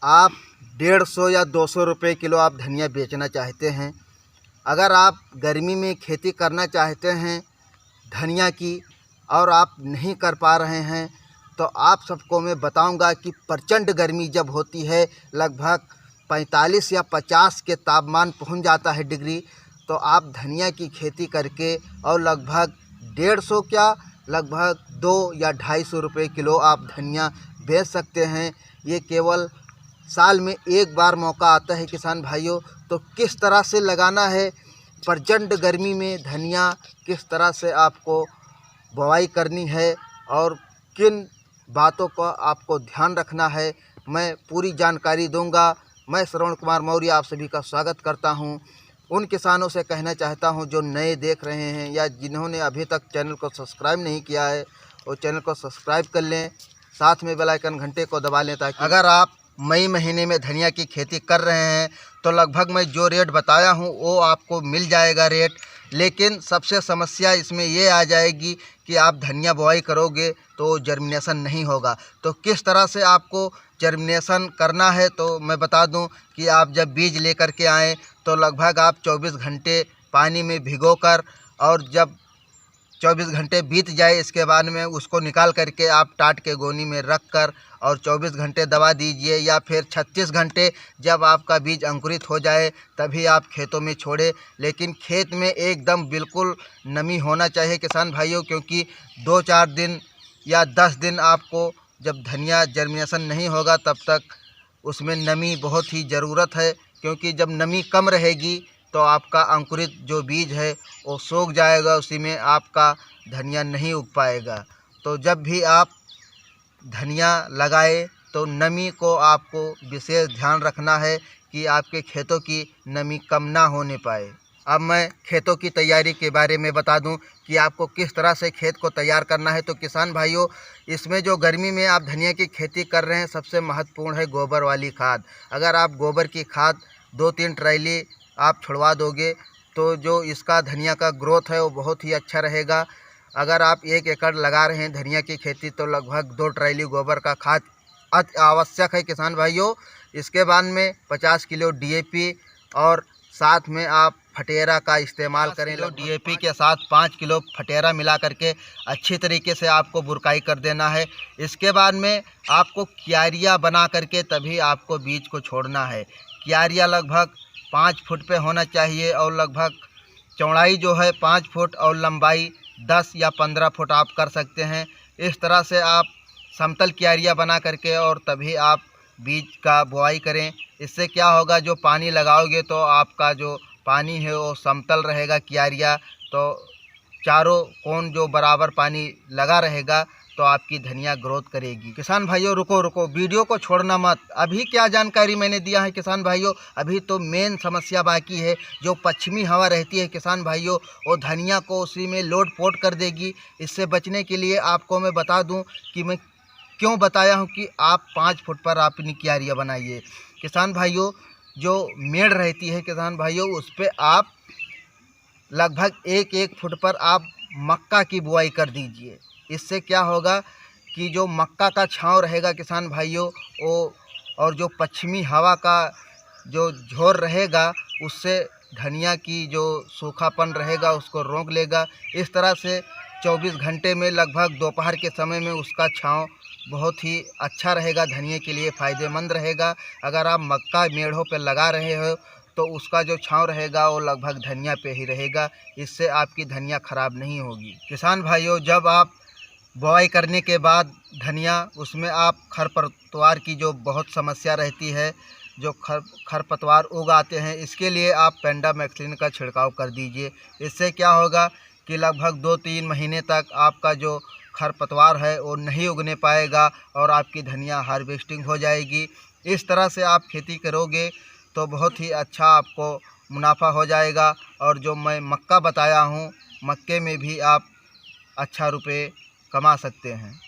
आप 150 या 200 रुपये किलो आप धनिया बेचना चाहते हैं, अगर आप गर्मी में खेती करना चाहते हैं धनिया की और आप नहीं कर पा रहे हैं, तो आप सबको मैं बताऊंगा कि प्रचंड गर्मी जब होती है, लगभग 45 या 50 के तापमान पहुंच जाता है डिग्री, तो आप धनिया की खेती करके और लगभग 150 क्या लगभग 2 या 250 रुपये किलो आप धनिया बेच सकते हैं। ये केवल साल में एक बार मौका आता है किसान भाइयों। तो किस तरह से लगाना है प्रचंड गर्मी में धनिया, किस तरह से आपको बुवाई करनी है और किन बातों का आपको ध्यान रखना है, मैं पूरी जानकारी दूंगा। मैं श्रवण कुमार मौर्य आप सभी का स्वागत करता हूं। उन किसानों से कहना चाहता हूं जो नए देख रहे हैं या जिन्होंने अभी तक चैनल को सब्सक्राइब नहीं किया है, वो चैनल को सब्सक्राइब कर लें, साथ में बेल आइकन घंटे को दबा लें, ताकि अगर आप मई महीने में धनिया की खेती कर रहे हैं तो लगभग मैं जो रेट बताया हूं वो आपको मिल जाएगा रेट। लेकिन सबसे समस्या इसमें ये आ जाएगी कि आप धनिया बुआई करोगे तो जर्मिनेशन नहीं होगा। तो किस तरह से आपको जर्मिनेशन करना है तो मैं बता दूं कि आप जब बीज लेकर के आएँ तो लगभग आप 24 घंटे पानी में भिगोकर, और जब 24 घंटे बीत जाए इसके बाद में उसको निकाल करके आप टाट के गोनी में रख कर और 24 घंटे दबा दीजिए, या फिर 36 घंटे जब आपका बीज अंकुरित हो जाए तभी आप खेतों में छोड़े। लेकिन खेत में एकदम बिल्कुल नमी होना चाहिए किसान भाइयों, क्योंकि 2-4 दिन या 10 दिन आपको जब धनिया जर्मिनेशन नहीं होगा तब तक उसमें नमी बहुत ही ज़रूरत है, क्योंकि जब नमी कम रहेगी तो आपका अंकुरित जो बीज है वो सूख जाएगा, उसी में आपका धनिया नहीं उग पाएगा। तो जब भी आप धनिया लगाए तो नमी को आपको विशेष ध्यान रखना है कि आपके खेतों की नमी कम ना होने पाए। अब मैं खेतों की तैयारी के बारे में बता दूं कि आपको किस तरह से खेत को तैयार करना है। तो किसान भाइयों, इसमें जो गर्मी में आप धनिया की खेती कर रहे हैं, सबसे महत्वपूर्ण है गोबर वाली खाद। अगर आप गोबर की खाद 2-3 ट्राली आप छुड़वा दोगे तो जो इसका धनिया का ग्रोथ है वो बहुत ही अच्छा रहेगा। अगर आप 1 एकड़ लगा रहे हैं धनिया की खेती तो लगभग 2 ट्राली गोबर का खाद अति आवश्यक है किसान भाइयों। इसके बाद में 50 किलो DAP और साथ में आप फटेरा का इस्तेमाल करें। DAP के साथ 5 किलो फटेरा मिला करके अच्छी तरीके से आपको बुरकाई कर देना है। इसके बाद में आपको क्यारियाँ बना करके तभी आपको बीज को छोड़ना है। क्यारियाँ लगभग 5 फुट पे होना चाहिए, और लगभग चौड़ाई जो है 5 फुट और लंबाई 10 या 15 फुट आप कर सकते हैं। इस तरह से आप समतल क्यारियाँ बना करके और तभी आप बीज का बुआई करें। इससे क्या होगा, जो पानी लगाओगे तो आपका जो पानी है वो समतल रहेगा क्यारियाँ, तो चारों कोण जो बराबर पानी लगा रहेगा तो आपकी धनिया ग्रोथ करेगी। किसान भाइयों रुको वीडियो को छोड़ना मत। अभी क्या जानकारी मैंने दिया है किसान भाइयों, अभी तो मेन समस्या बाकी है। जो पश्चिमी हवा रहती है किसान भाइयों, वो धनिया को उसी में लोड पोट कर देगी। इससे बचने के लिए आपको मैं बता दूं कि मैं क्यों बताया हूं कि आप 5 फुट पर अपनी क्यारियाँ बनाइए। किसान भाइयों, जो मेड़ रहती है किसान भाइयों, उस पर आप लगभग 1-1 फुट पर आप मक्का की बुआई कर दीजिए। इससे क्या होगा कि जो मक्का का छांव रहेगा किसान भाइयों वो, और जो पश्चिमी हवा का जो झोर रहेगा उससे धनिया की जो सूखापन रहेगा उसको रोक लेगा। इस तरह से 24 घंटे में लगभग दोपहर के समय में उसका छांव बहुत ही अच्छा रहेगा, धनिया के लिए फ़ायदेमंद रहेगा। अगर आप मक्का मेढ़ों पर लगा रहे हो तो उसका जो छांव रहेगा वो लगभग धनिया पे ही रहेगा। इससे आपकी धनिया ख़राब नहीं होगी। किसान भाइयों, जब आप बुआई करने के बाद धनिया, उसमें आप खरपतवार की जो बहुत समस्या रहती है, जो खरपतवार उग आते हैं, इसके लिए आप पेंडामेथ्लिन का छिड़काव कर दीजिए। इससे क्या होगा कि लगभग 2-3 महीने तक आपका जो खरपतवार है वो नहीं उगने पाएगा और आपकी धनिया हार्वेस्टिंग हो जाएगी। इस तरह से आप खेती करोगे तो बहुत ही अच्छा आपको मुनाफा हो जाएगा। और जो मैं मक्का बताया हूँ, मक्के में भी आप अच्छा रुपये कमा सकते हैं।